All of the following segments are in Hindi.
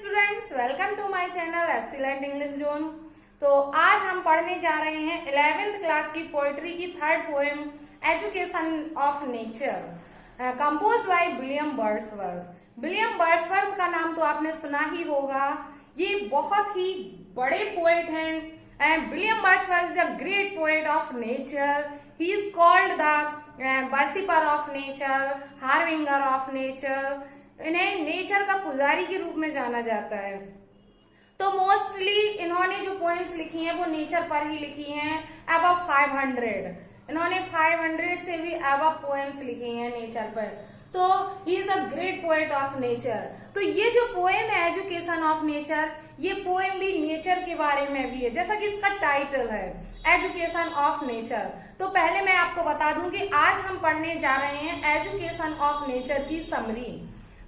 Students, welcome to my channel excellent English zone. तो आज हम पढ़ने जा रहे हैं 11th क्लास की पोएट्री की third poem education of nature, composed by William Wordsworth. William Wordsworth का नाम तो आपने सुना ही होगा। ये बहुत ही बड़े पोएट हैं and William Wordsworth is a great poet of nature. He is called the worshipper of nature, harbinger of nature. इन्हें नेचर का पुजारी के रूप में जाना जाता है। तो मोस्टली इन्होंने जो पोएम्स लिखी हैं वो नेचर पर ही लिखी हैं। अबव 500 इन्होंने 500 से भी अबव पोएम्स लिखी हैं नेचर पर। तो he is a great poet of nature. तो ये जो पोएम है एजुकेशन ऑफ नेचर, ये पोएम भी नेचर के बारे में भी है, जैसा कि इसका टाइटल है एजुकेशन ऑफ नेचर। तो पहले मैं आपको बता दूं कि आज हम पढ़ने जा रहे हैं एजुकेशन ऑफ नेचर की समरी।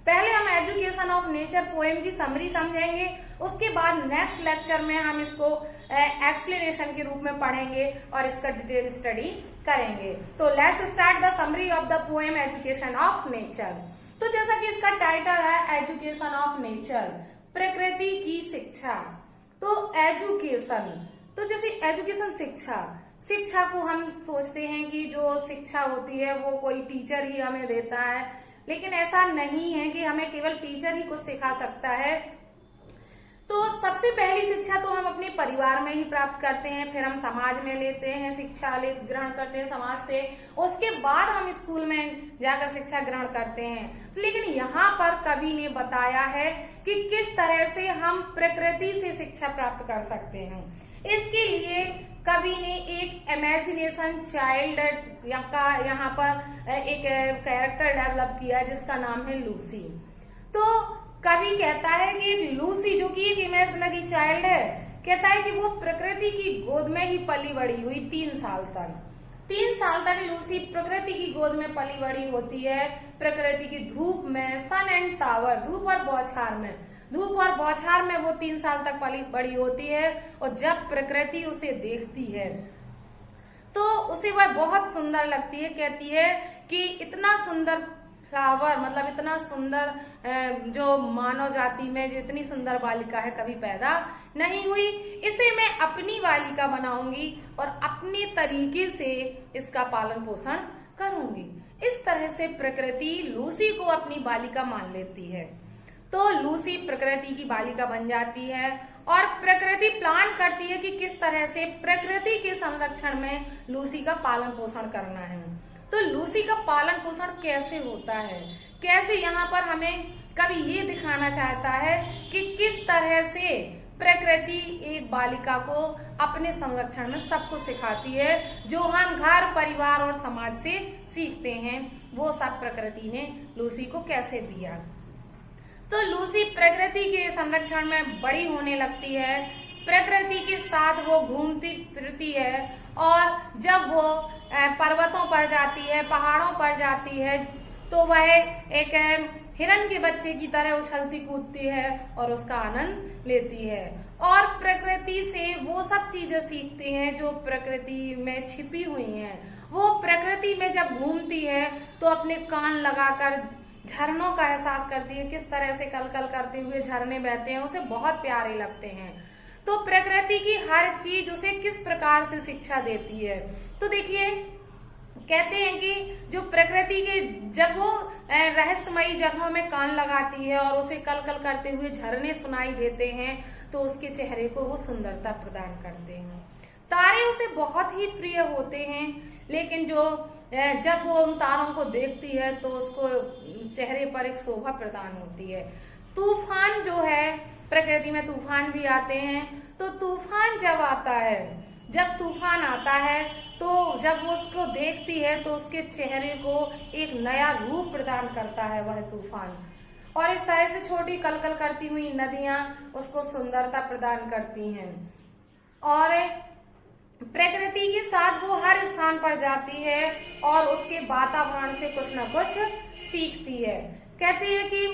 पहले हम एजुकेशन ऑफ नेचर पोएम की समरी समझेंगे, उसके बाद नेक्स्ट लेक्चर में हम इसको एक्सप्लेनेशन के रूप में पढ़ेंगे और इसका डिटेल स्टडी करेंगे। तो let's start the summary of the poem education of nature. तो जैसा कि इसका टाइटल है एजुकेशन ऑफ नेचर, प्रकृति की शिक्षा। तो एजुकेशन, तो जैसे एजुकेशन शिक्षा को हम सोचते हैं कि जो शिक्षा होती है वो कोई टीचर ही हमें देता है, लेकिन ऐसा नहीं है कि हमें केवल टीचर ही कुछ सिखा सकता है। तो सबसे पहली शिक्षा तो हम अपने परिवार में ही प्राप्त करते हैं, फिर हम समाज में लेते हैं, शिक्षा ग्रहण करते हैं समाज से, उसके बाद हम स्कूल में जाकर शिक्षा ग्रहण करते हैं। तो लेकिन यहाँ पर कवि ने बताया है कि किस तरह से हम प्रकृति से शिक्षा प्राप्त कर सकते हैं। इसके लिए कवि ने एक इमेजिनेशन चाइल्ड का यहाँ पर एक कैरेक्टर डेवलप किया जिसका नाम है लूसी। तो कवि कहता है कि लूसी जो कि एक इमेजिनरी चाइल्ड है, कहता है कि वो प्रकृति की गोद में ही पली बड़ी हुई 3 साल तक। 3 साल तक लूसी प्रकृति की गोद में पली बड़ी होती है, प्रकृति की धूप में, सन एंड शावर, धूप और बौछार में वो 3 साल तक पली बड़ी होती है। और जब प्रकृति उसे देखती है तो उसे वह बहुत सुंदर लगती है। कहती है कि इतना सुंदर फ्लावर, मतलब इतना सुंदर जो मानव जाति में जो इतनी सुंदर बालिका है कभी पैदा नहीं हुई, इसे मैं अपनी बालिका बनाऊंगी और अपने तरीके से इसका पालन पोषण करूंगी। इस तरह से प्रकृति लूसी को अपनी बालिका मान लेती है। तो लूसी प्रकृति की बालिका बन जाती है और प्रकृति प्लान करती है कि किस तरह से प्रकृति के संरक्षण में लूसी का पालन पोषण करना है। तो लूसी का पालन पोषण कैसे होता है, कैसे यहाँ पर हमें कभी ये दिखाना चाहता है कि किस तरह से प्रकृति एक बालिका को अपने संरक्षण में सब कुछ सिखाती है। जो हम घर, परिवार और समाज से सीखते हैं वो सब प्रकृति ने लूसी को कैसे दिया। तो लूसी प्रकृति के संरक्षण में बड़ी होने लगती है, प्रकृति के साथ वो घूमती फिरती है और जब वो पर्वतों पर जाती है, पहाड़ों पर जाती है, तो वह एक हिरन के बच्चे की तरह उछलती कूदती है और उसका आनंद लेती है और प्रकृति से वो सब चीजें सीखती हैं जो प्रकृति में छिपी हुई हैं। वो प्रकृति में जब घूमती है तो अपने कान लगाकर झरनों का एहसास करती है, किस तरह से कलकल करते हुए झरने बहते हैं, उसे बहुत प्यारे लगते हैं। तो प्रकृति की हर चीज उसे किस प्रकार से शिक्षा देती है। तो देखिए, कहते हैं कि जो प्रकृति के जब वो रहस्यमयी जगहों में कान लगाती है और उसे कलकल करते हुए झरने सुनाई देते हैं तो उसके चेहरे को वो सुंदरता प्रदान करते हैं। तारे उसे बहुत ही प्रिय होते हैं, लेकिन जब वो उन तारों को देखती है तो उसको चेहरे पर एक शोभा प्रदान होती है। तूफान जो है, प्रकृति में तूफान भी आते हैं, तो तूफान जब आता है, जब तूफान आता है तो जब वो उसको देखती है तो उसके चेहरे को एक नया रूप प्रदान करता है वह तूफान। और इस तरह से छोटी कलकल करती हुई नदियां उसको सुंदरता प्रदान करती हैं और प्रकृति के साथ वो हर स्थान पर जाती है और उसके वातावरण से कुछ न कुछ सीखती है। कहते हैं कि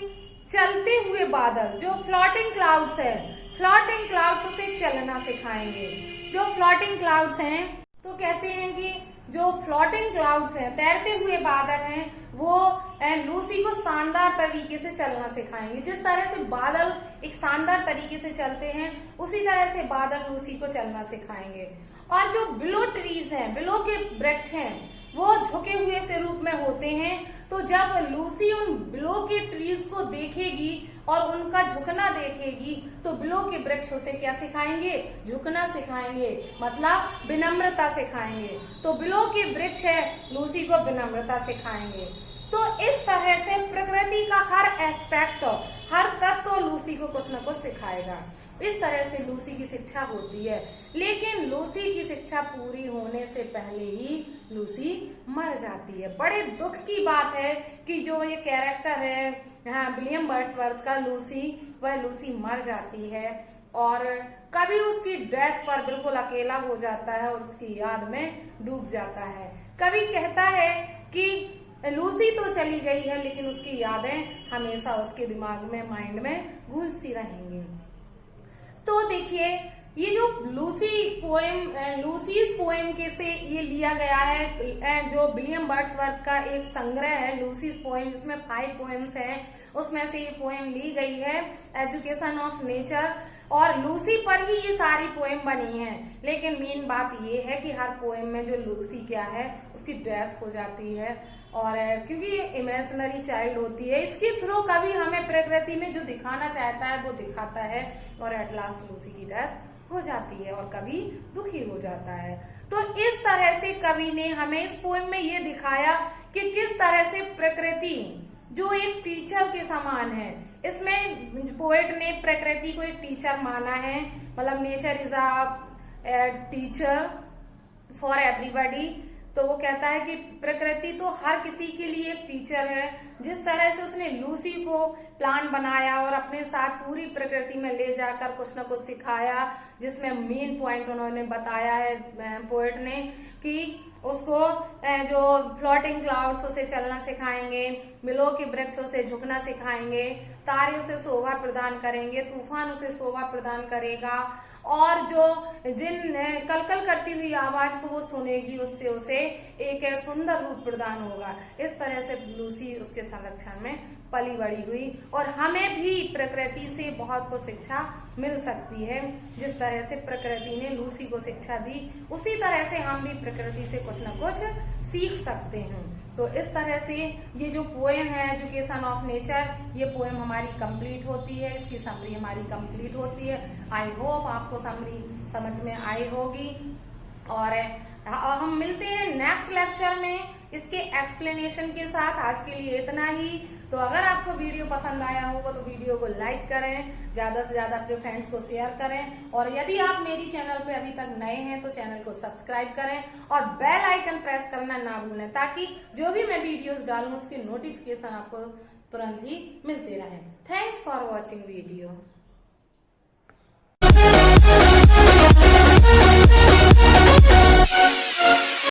चलते हुए बादल, जो फ्लोटिंग क्लाउड्स है, फ्लोटिंग क्लाउड्स उसे चलना सिखाएंगे। जो फ्लोटिंग क्लाउड्स हैं, तो कहते हैं कि जो फ्लोटिंग क्लाउड्स हैं, तैरते हुए बादल हैं, वो लूसी को शानदार तरीके से चलना सिखाएंगे। जिस तरह से बादल एक शानदार तरीके से चलते हैं, उसी तरह से बादल लूसी को चलना सिखाएंगे। और जो बिलो ट्रीज हैं, बिलो के वृक्ष हैं, वो झुके हुए से रूप में होते हैं। तो जब लूसी उन बिलो के ट्रीज को देखेगी और उनका झुकना देखेगी, तो बिलो के वृक्ष उसे क्या सिखाएंगे? झुकना सिखाएंगे, मतलब विनम्रता सिखाएंगे। तो बिलो के वृक्ष है, लूसी को विनम्रता सिखाएंगे। तो इस तरह से प्रकृति का हर एस्पेक्ट, हर तत्व लूसी को कुछ न कुछ सिखाएगा। इस तरह से लूसी की शिक्षा होती है। लेकिन लूसी की शिक्षा पूरी होने से पहले ही लूसी मर जाती है। बड़े दुख की बात है कि जो ये कैरेक्टर है विलियम वर्ड्सवर्थ का, लूसी, वह लूसी मर जाती है और कभी उसकी डेथ पर बिल्कुल अकेला हो जाता है और उसकी याद में डूब जाता है। कभी कहता है कि लूसी तो चली गई है, लेकिन उसकी यादें हमेशा उसके दिमाग में, माइंड में गूंजती रहेंगी। तो देखिए, ये जो लूसी पोएम, लूसीज पोएम के से ये लिया गया है, जो विलियम वर्ड्सवर्थ का एक संग्रह है लूसीज पोएम, जिसमें 5 पोएम्स हैं, उसमें से ये पोएम ली गई है, एजुकेशन ऑफ नेचर। और लूसी पर ही ये सारी पोएम बनी है। लेकिन मेन बात ये है कि हर पोएम में जो लूसी क्या है, उसकी डेथ हो जाती है। और क्योंकि ये इमेजिनरी चाइल्ड होती है, इसके थ्रू कभी हमें प्रकृति में जो दिखाना चाहता है वो दिखाता है, और एट लास्ट लूसी की डेथ हो जाती है और कभी दुखी हो जाता है। तो इस तरह से कवि ने हमें इस पोएम में ये दिखाया कि किस तरह से प्रकृति जो एक टीचर के समान है। इसमें पोएट ने प्रकृति को एक टीचर माना है, मतलब nature is a teacher for everybody. तो वो कहता है कि प्रकृति तो हर किसी के लिए एक टीचर है। जिस तरह से उसने लूसी को प्लान बनाया और अपने साथ पूरी प्रकृति में ले जाकर कुछ न कुछ सिखाया, जिसमें मेन पॉइंट उन्होंने बताया है पोएट ने कि उसको जो फ्लोटिंग क्लाउड्स उसे चलना सिखाएंगे, बिलो के वृक्ष उसे झुकना सिखाएंगे, तारे उसे शोभा प्रदान करेंगे, तूफान उसे शोभा प्रदान करेगा, और जो जिन कलकल करती हुई आवाज को वो सुनेगी, उससे उसे एक सुंदर रूप प्रदान होगा। इस तरह से लूसी उसके संरक्षण में पली बड़ी हुई। और हमें भी प्रकृति से बहुत कुछ शिक्षा मिल सकती है। जिस तरह से प्रकृति ने लूसी को शिक्षा दी, उसी तरह से हम भी प्रकृति से कुछ न कुछ सीख सकते हैं। तो इस तरह से ये जो पोएम है एजुकेशन ऑफ नेचर, ये पोएम हमारी कंप्लीट होती है, इसकी समरी हमारी कंप्लीट होती है। आई होप आपको समरी समझ में आई होगी। और हम मिलते हैं नेक्स्ट लेक्चर में इसके एक्सप्लेनेशन के साथ। आज के लिए इतना ही। तो अगर आपको वीडियो पसंद आया होगा तो वीडियो को लाइक करें, ज्यादा से ज्यादा अपने फ्रेंड्स को शेयर करें, और यदि आप मेरी चैनल पे अभी तक नए हैं तो चैनल को सब्सक्राइब करें और बेल आइकन प्रेस करना ना भूलें, ताकि जो भी मैं वीडियोस डालूं उसके नोटिफिकेशन आपको तुरंत ही मिलते रहे। Thanks for watching video.